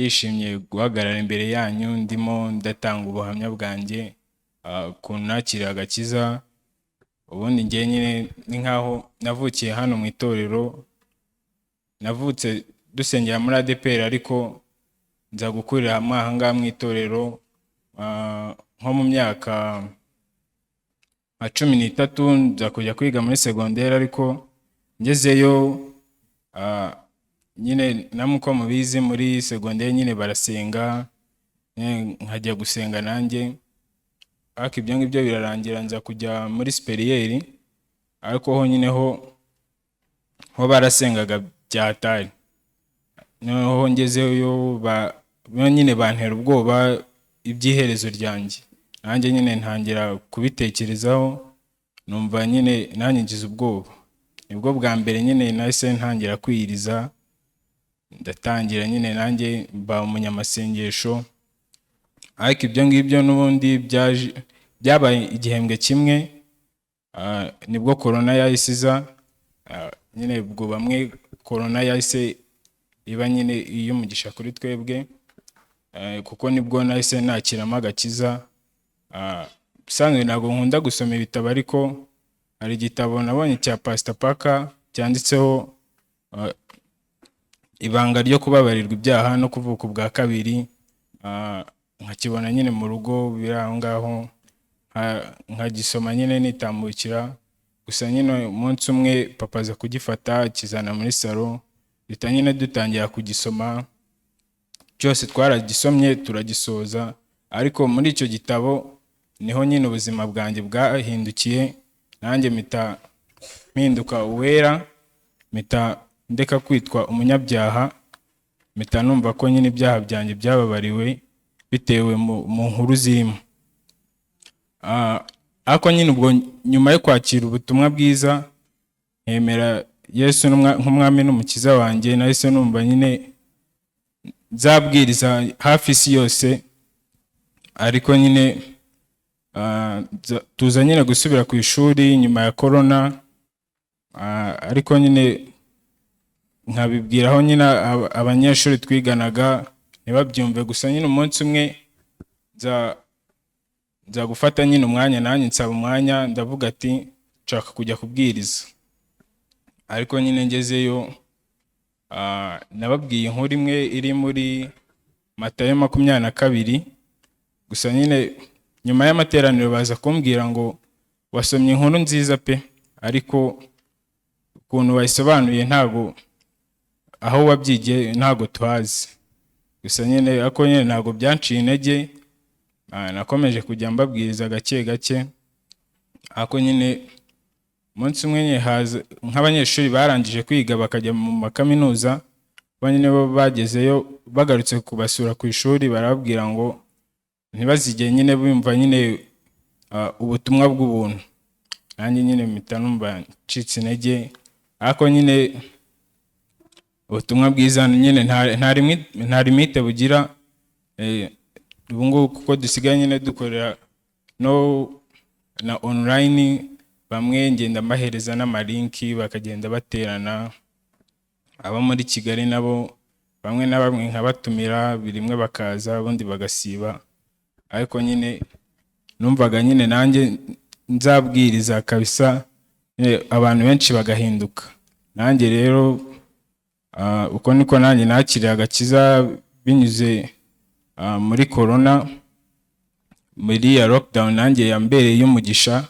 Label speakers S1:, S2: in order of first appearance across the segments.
S1: ndishimye guhagarara imbere yanyu ndimo ndatanga ubuhamya bwanjye ku nakira agakiza. Ubundi njye nyine ni nkaho navukiye hano mu itorero, navutse dusengera muri ADPR ariko nza gukurira hamwe aha ngaha mu itorero nko mu myaka 13 nza kujya kwiga muri secondaire, ariko ngezeyo nyine namuko mubizi muri secondaire nyine barasenga, nkajya gusenga nanjye, ariko ibyo ngibyo birarangira nza kujya muri superieur, ariko ho nyine ho barasengaga byatari. Noneho ngezeyo nyine bantera ubwoba iby'iherezo ryanjye, nanjye nyine ntangira kubitekerezaho, numva nyine nanjye ngize ubwoba. Nibwo bwa mbere nyine nahise ntangira kwiyiriza, ndatangira nyine nanjye mba umunyamasengesho. Ariko ibyo ngibyo n'ubundi byabaye igihembwe kimwe, nibwo corona yahisiza. Nyine ubwo bamwe corona yahise iba nyine iy'umugisha kuri twebwe, kuko nibwo nahise nakiramo agakiza. Bisanzwe ntabwo nkunda gusoma ibitabo, ariko hari igitabo nabonye cya Pastor Parker cyanditseho ibanga ryo kubabarirwa ibyaha no kuvuka ubwa kabiri. Nkakibona nyine mu rugo biri aho ngaho, nkagisoma nyine nitambukira. Gusa nyine umunsi umwe papa aza kugifata kizana muri salo, duhita nyine dutangira kugisoma. Cyose twaragisomye turagisoza, ariko muri icyo gitabo niho nyine ubuzima bwanjye bwahindukiye. Nanjye mpinduka uwera, ndeka kwitwa umunyabyaha, numva ko nyine ibyaha byanjye byababariwe bitewe mu nkuru zirimo. Ariko nyine ubwo nyuma yo kwakira ubutumwa bwiza, nkemera Yesu nk'umwami n'umukiza wanjye, nahise numva nyine nzabwiriza hafi isi yose. Ariko nyine tuza nyine gusubira ku ishuri nyuma ya corona, ariko nyine nkabibwiraho nyine abanyeshuri twiganaga ntibabyumve. Gusa nyine umunsi umwe nza gufata nyine umwanya, nanjye nsaba umwanya, ndavuga ati nshaka kujya kubwiriza. Ariko nyine ngezeyo nababwiye inkuru imwe iri muri Matayo 22. Gusa nyine nyuma y'amateraniro baza kumbwira ngo wasomye inkuru nziza pe, ariko ukuntu wayisobanuye ntago aho wabyigiye ntago tuhazi. Gusa nyine ako nyine ntago byanciye intege, nakomeje kujya mbabwiriza gake gake. Ako nyine umunsi umwe nyine haza nk'abanyeshuri barangije kwiga bakajya mu makaminuza, nyine bo bagezeyo bagarutse kubasura ku ishuri, barababwira ngo ntibazigeye nyine bumva nyine ubutumwa bw'ubuntu. Nanjye nyine mpita numva ncitse intege, ariko nyine ubutumwa bwiza nyine nta limite bugira. Ubu ngubu kuko dusigaye nyine dukorera na online, bamwe ngenda mbahereza n'amalinki bakagenda baterana. Aba muri Kigali nabo bamwe na bamwe nkabatumira, birimwe bakaza ubundi bagasiba. Ariko nyine numvaga nyine nanjye nzabwiriza kabisa, abantu benshi bagahinduka. Nanjye rero uko niko nanjye nakiriye agakiza binyuze muri corona, muri ya lockdown. Nanjye yambereye y'umugisha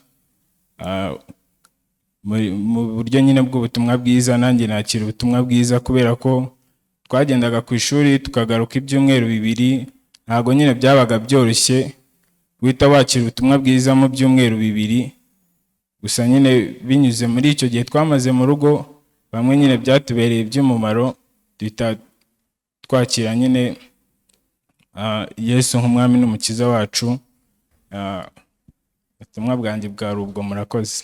S1: mu buryo nyine bw'ubutumwa bwiza. Nanjye nakira ubutumwa bwiza kubera ko twagendaga ku ishuri tukagaruka ibyumweru 2. Ntago nyine byabaga byoroshye guhita wakira ubutumwa bwiza mu byumweru 2. Gusa nyine binyuze muri icyo gihe twamaze mu rugo, bamwe nyine byatubereye iby'umumaro, duhita twakira nyine Yesu nk'umwami n'umukiza wacu. Ubutumwa bwanjye bwari ubwo. Murakoze.